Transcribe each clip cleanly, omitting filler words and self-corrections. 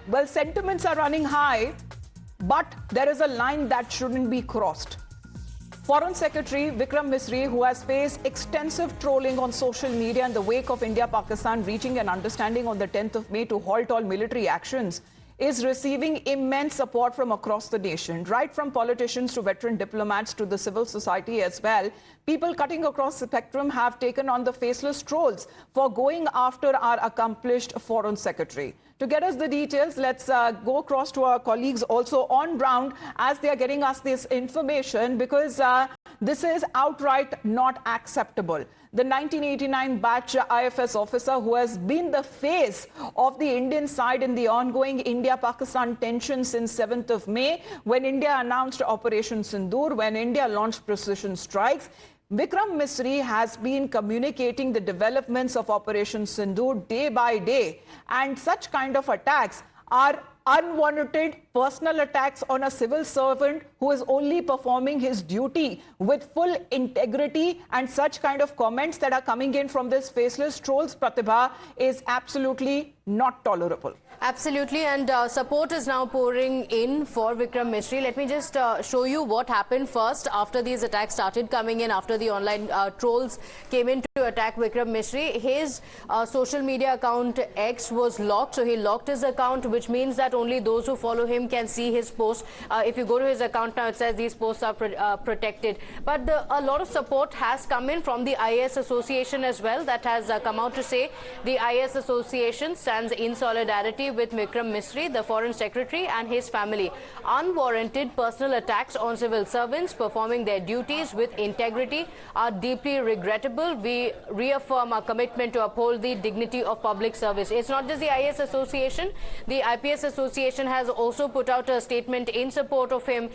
Well, sentiments are running high, but there is a line that shouldn't be crossed. Foreign Secretary Vikram Misri, who has faced extensive trolling on social media in the wake of India-Pakistan reaching an understanding on the 10th of May to halt all military actions, is receiving immense support from across the nation, right from politicians to veteran diplomats to the civil society as well. People cutting across the spectrum have taken on the faceless trolls for going after our accomplished Foreign Secretary. To get us the details, let's go across to our colleagues also on ground as they are getting us this information, because this is outright not acceptable. The 1989 batch IFS officer who has been the face of the Indian side in the ongoing India-Pakistan tension since 7th of May, when India announced Operation Sindoor, when India launched precision strikes. Vikram Misri has been communicating the developments of Operation Sindoor day by day, and such kind of attacks are unwarranted personal attacks on a civil servant who is only performing his duty with full integrity, and such kind of comments that are coming in from this faceless trolls, Pratibha, is absolutely not tolerable. Absolutely, and support is now pouring in for Vikram Misri. Let me just show you what happened first after these attacks started coming in, after the online trolls came in to attack Vikram Misri. His social media account X was locked, so he locked his account, which means that only those who follow him can see his posts. If you go to his account now, it says these posts are protected. But a lot of support has come in from the IAS Association as well, that has come out to say the IAS Association stands in solidarity with Vikram Misri, the Foreign Secretary, and his family. Unwarranted personal attacks on civil servants performing their duties with integrity are deeply regrettable. We reaffirm our commitment to uphold the dignity of public service. It's not just the IAS Association. The IPS Association has also put out a statement in support of him,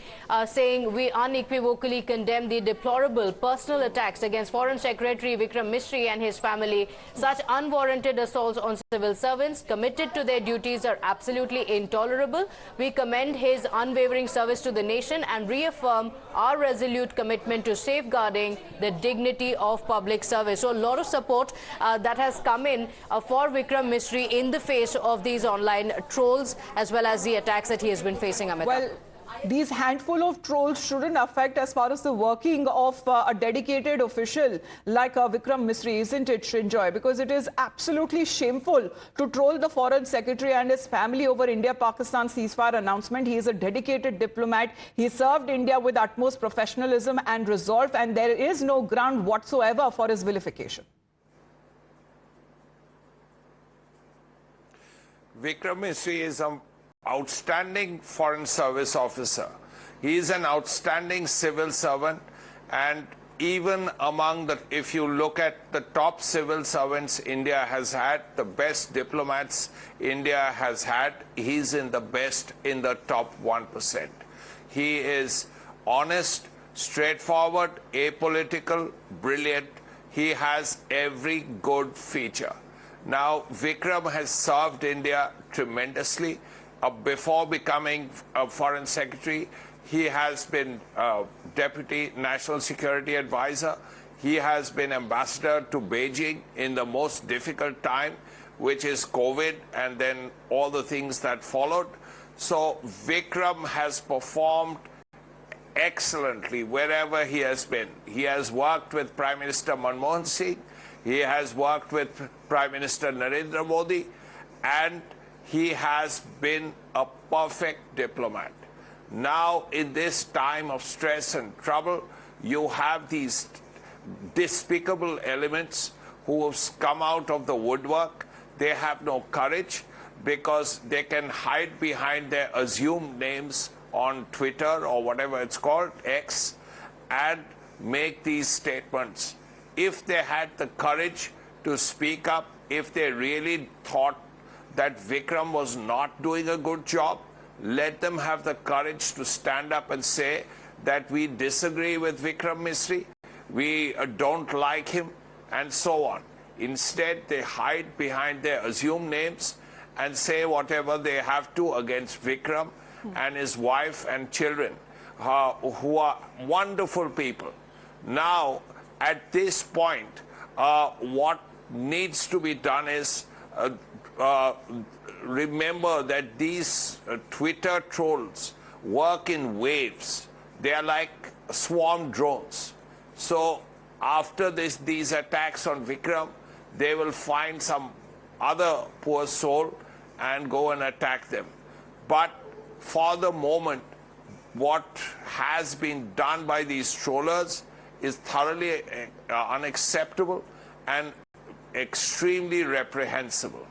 saying we unequivocally condemn the deplorable personal attacks against Foreign Secretary Vikram Misri and his family. Such unwarranted assaults on civil servants committed to their duties are absolutely intolerable. We commend his unwavering service to the nation and reaffirm our resolute commitment to safeguarding the dignity of public service. So a lot of support that has come in for Vikram Misri in the face of these online trolls as well as the attacks that he has been facing, Amita. Well, these handful of trolls shouldn't affect as far as the working of a dedicated official like Vikram Misri, isn't it, Srinjoy? Because it is absolutely shameful to troll the Foreign Secretary and his family over India-Pakistan ceasefire announcement. He is a dedicated diplomat. He served India with utmost professionalism and resolve, and there is no ground whatsoever for his vilification. Vikram Misri is an outstanding foreign service officer. He is an outstanding civil servant, and even among the, if you look at the top civil servants India has had, the best diplomats India has had, he's in the best, in the top 1%. He is honest, straightforward, apolitical, brilliant. He has every good feature. Now, Vikram has served India tremendously. Before becoming a Foreign Secretary, he has been Deputy National Security Advisor. He has been Ambassador to Beijing in the most difficult time, which is COVID, and then all the things that followed. So Vikram has performed excellently wherever he has been. He has worked with Prime Minister Manmohan Singh. He has worked with Prime Minister Narendra Modi, and he has been a perfect diplomat. Now, in this time of stress and trouble, you have these despicable elements who have come out of the woodwork. They have no courage because they can hide behind their assumed names on Twitter or whatever it's called, X, and make these statements. If they had the courage to speak up, if they really thought that Vikram was not doing a good job, let them have the courage to stand up and say that we disagree with Vikram Misri, we don't like him, and so on. Instead, they hide behind their assumed names and say whatever they have to against Vikram and his wife and children, who are wonderful people. Now, at this point, what needs to be done is remember that these Twitter trolls work in waves. They are like swarm drones. So after these attacks on Vikram, they will find some other poor soul and go and attack them. But for the moment, what has been done by these trollers is thoroughly unacceptable and extremely reprehensible.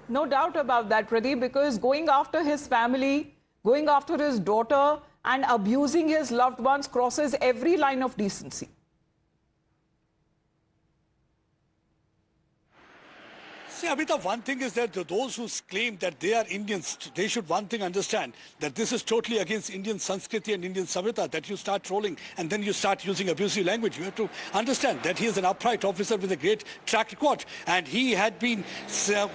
No doubt about that, Pradeep, because going after his family, going after his daughter, and abusing his loved ones crosses every line of decency. See, Amita, one thing is that those who claim that they are Indians, they should one thing understand that this is totally against Indian Sanskriti and Indian Samhita, that you start trolling and then you start using abusive language. You have to understand that he is an upright officer with a great track record. And he had been,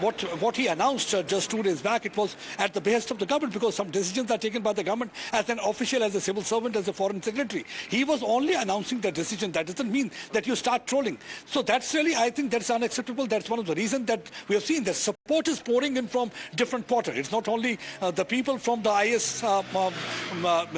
what he announced just 2 days back, it was at the behest of the government, because some decisions are taken by the government as an official, as a civil servant, as a foreign secretary. He was only announcing the decision. That doesn't mean that you start trolling. So that's really, I think that's unacceptable. That's one of the reasons that we have seen that support is pouring in from different quarters. It's not only the people from the IAS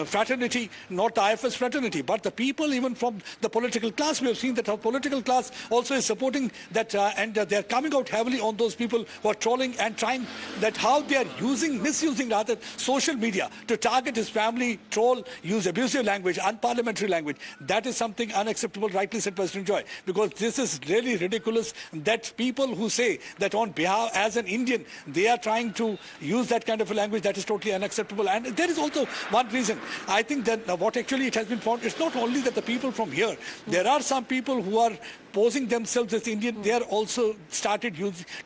fraternity, not the IFS fraternity, but the people even from the political class. We have seen that our political class also is supporting that, and they're coming out heavily on those people who are trolling and trying that how they are misusing rather social media to target his family, troll, use abusive language, unparliamentary language. That is something unacceptable, rightly said President Joy, because this is really ridiculous that people who say that on behalf, as an Indian, they are trying to use that kind of a language. That is totally unacceptable. And there is also one reason. I think that what actually it has been found, it's not only that the people from here, there are some people who are posing themselves as Indian. They are also started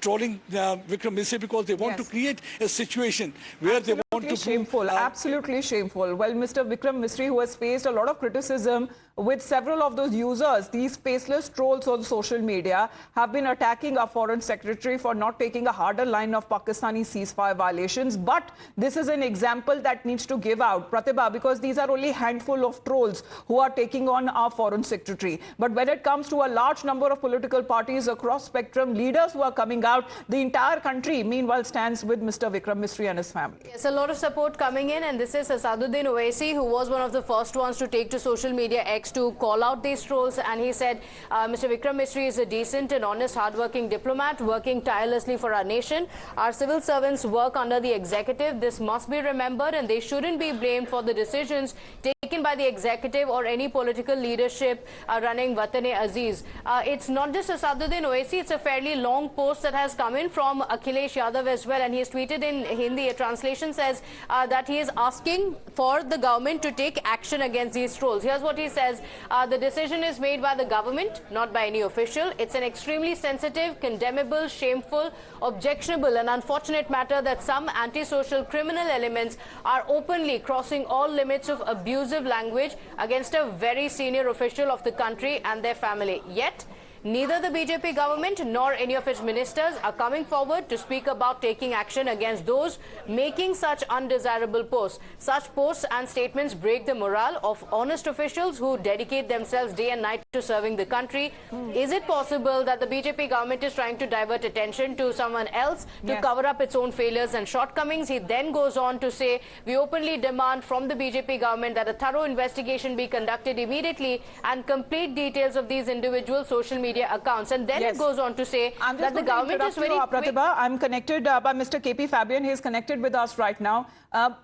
trolling Vikram Misri because they want to create a situation where they want to shameful, absolutely shameful. Well, Mr. Vikram Misri, who has faced a lot of criticism with several of those users, these faceless trolls on social media have been attacking our foreign secretary for not taking a harder line of Pakistani ceasefire violations. But this is an example that needs to give out, Pratibha, because these are only handful of trolls who are taking on our foreign secretary. But when it comes to a large number of political parties across spectrum, leaders who are coming out, the entire country meanwhile stands with Mr. Vikram Misri and his family. Yes, a lot of support coming in, and this is Asaduddin Owaisi, who was one of the first ones to take to social media X to call out these trolls, and he said Mr. Vikram Misri is a decent and honest, hardworking diplomat working tirelessly for our nation. Our civil servants work under the executive. This must be remembered, and they shouldn't be blamed for the decisions taken by the executive or any political leadership running Watan-e-Aziz. It's not just Asaduddin Owaisi, it's a fairly long post that has come in from Akhilesh Yadav as well, and he has tweeted in Hindi. A translation says that he is asking for the government to take action against these trolls. Here's what he says. The decision is made by the government, not by any official. It's an extremely sensitive, condemnable, shameful, objectionable and unfortunate matter that some antisocial criminal elements are openly crossing all limits of abusive language against a very senior official of the country and their family. Yet, neither the BJP government nor any of its ministers are coming forward to speak about taking action against those making such undesirable posts. Such posts and statements break the morale of honest officials who dedicate themselves day and night to serving the country. Is it possible that the BJP government is trying to divert attention to someone else to cover up its own failures and shortcomings? He then goes on to say, we openly demand from the BJP government that a thorough investigation be conducted immediately and complete details of these individual social media accounts. And then it goes on to say that the government is very... Pratibha, I'm connected by Mr. KP Fabian. He is connected with us right now.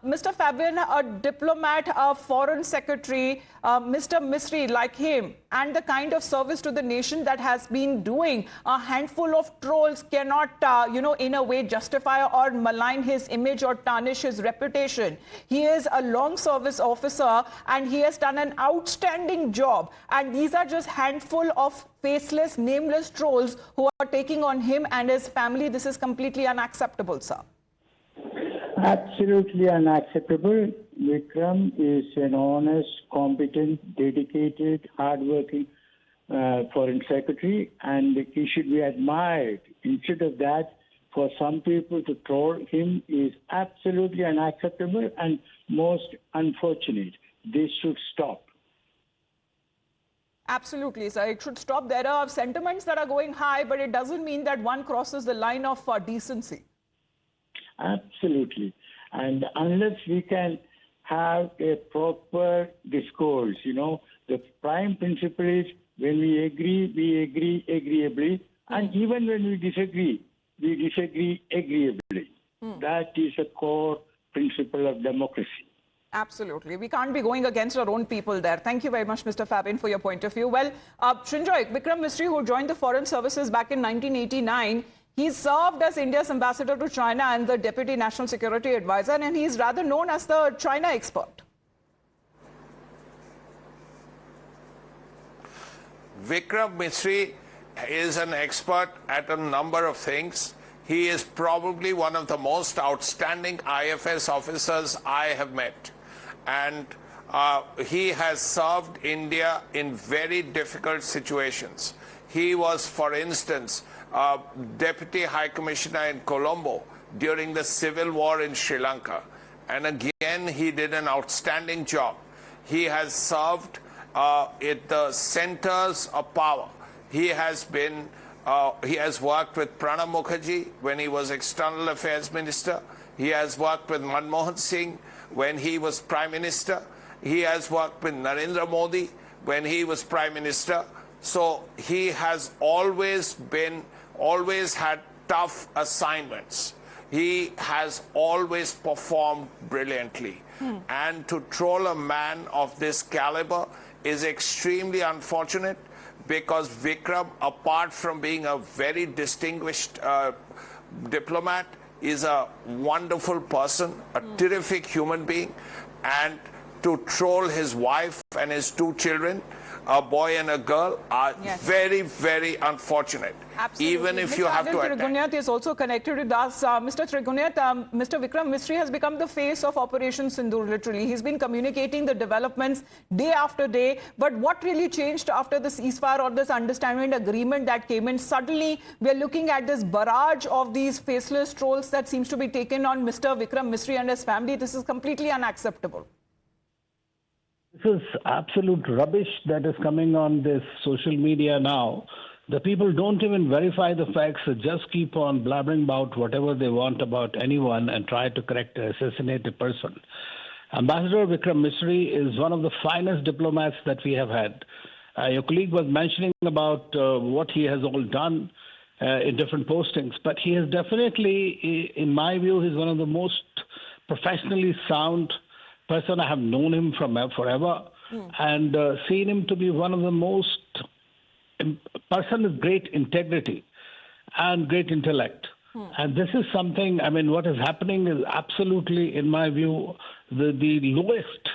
Mr. Fabian, a diplomat, a foreign secretary, Mr. Misri, like him, and the kind of service to the nation that has been doing, a handful of trolls cannot, in a way justify or malign his image or tarnish his reputation. He is a long service officer and he has done an outstanding job. And these are just handful of faceless, nameless trolls who are taking on him and his family. This is completely unacceptable, sir. Absolutely unacceptable. Vikram is an honest, competent, dedicated, hardworking foreign secretary, and he should be admired. Instead of that, for some people to troll him is absolutely unacceptable and most unfortunate. This should stop. Absolutely, sir. It should stop. There are sentiments that are going high, but it doesn't mean that one crosses the line of decency. Absolutely. And unless we can have a proper discourse, the prime principle is when we agree agreeably, and even when we disagree agreeably. That is a core principle of democracy. Absolutely. We can't be going against our own people there. Thank you very much, Mr. Fabin, for your point of view. Well, Srinjoy, Vikram Misri, who joined the Foreign Services back in 1989, he served as India's ambassador to China and the Deputy National Security Advisor, and he's rather known as the China expert. Vikram Misri is an expert at a number of things. He is probably one of the most outstanding IFS officers I have met. And he has served India in very difficult situations. He was, for instance, Deputy High Commissioner in Colombo during the civil war in Sri Lanka. And again, he did an outstanding job. He has served at the centers of power. He has worked with Pranab Mukherjee when he was External Affairs Minister. He has worked with Manmohan Singh when he was Prime Minister. He has worked with Narendra Modi when he was Prime Minister. So he has always had tough assignments. He has always performed brilliantly. And to troll a man of this caliber is extremely unfortunate, because Vikram, apart from being a very distinguished diplomat, is a wonderful person, a terrific human being. And to troll his wife and his two children, a boy and a girl, are very, very unfortunate. Absolutely. Even if you have to attack. Trigunyat is also connected with us. Mr. Trigunyat, Mr. Vikram Misri has become the face of Operation Sindoor, literally. He's been communicating the developments day after day. But what really changed after the ceasefire or this understanding agreement that came in? Suddenly, we're looking at this barrage of these faceless trolls that seems to be taken on Mr. Vikram Misri and his family. This is completely unacceptable. This is absolute rubbish that is coming on this social media now. The people don't even verify the facts, just keep on blabbering about whatever they want about anyone and try to correct or assassinate a person. Ambassador Vikram Misri is one of the finest diplomats that we have had. Your colleague was mentioning about what he has all done in different postings, but he has definitely, in my view, he's one of the most professionally sound person. I have known him from forever and seen him to be one of the most person with great integrity and great intellect. And this is something, I mean, what is happening is absolutely, in my view, the lowest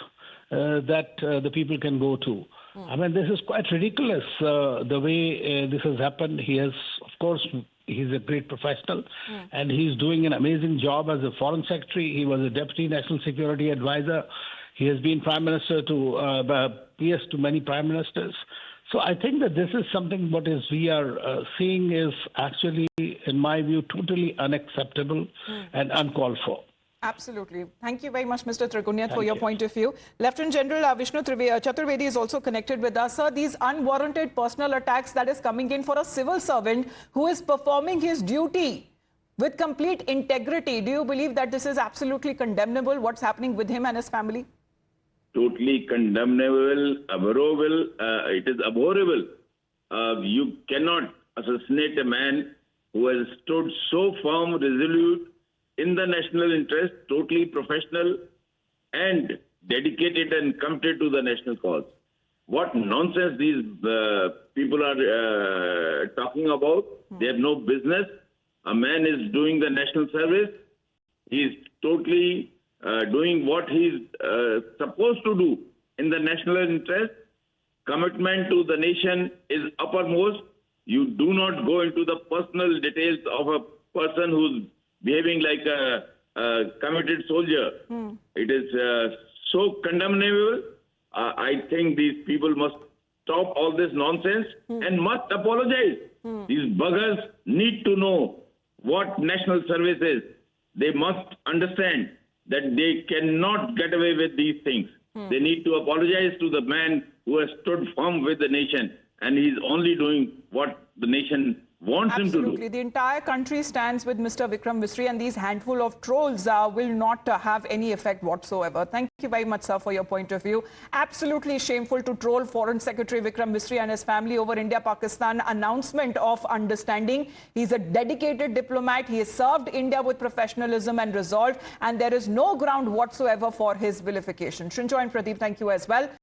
that the people can go to. I mean, this is quite ridiculous, the way this has happened. He has, of course, he's a great professional, and he's doing an amazing job as a foreign secretary. He was a deputy national security advisor. He has been prime minister to PS to many prime ministers. So I think that this is something what is we are seeing is actually, in my view, totally unacceptable and uncalled for. Absolutely. Thank you very much, Mr. Trigunyat, for your point of view. Lieutenant General Vishnu Chaturvedi is also connected with us. Sir, these unwarranted personal attacks that is coming in for a civil servant who is performing his duty with complete integrity, do you believe that this is absolutely condemnable, what's happening with him and his family? Totally condemnable, abhorrible. It is abhorrible. You cannot assassinate a man who has stood so firm, resolute, in the national interest, totally professional and dedicated and committed to the national cause. What nonsense these people are talking about. They have no business. A man is doing the national service. He is totally doing what he is supposed to do in the national interest. Commitment to the nation is uppermost. You do not go into the personal details of a person who's behaving like a committed soldier. It is so condemnable. I think these people must stop all this nonsense and must apologize. These buggers need to know what national service is. They must understand that they cannot get away with these things. They need to apologize to the man who has stood firm with the nation, and he's only doing what the nation wants him to Absolutely. do. The entire country stands with Mr. Vikram Misri, and these handful of trolls will not have any effect whatsoever. Thank you very much, sir, for your point of view. Absolutely shameful to troll Foreign Secretary Vikram Misri and his family over India-Pakistan announcement of understanding. He's a dedicated diplomat. He has served India with professionalism and resolve, and there is no ground whatsoever for his vilification. Srinjoy and Pradeep, thank you as well.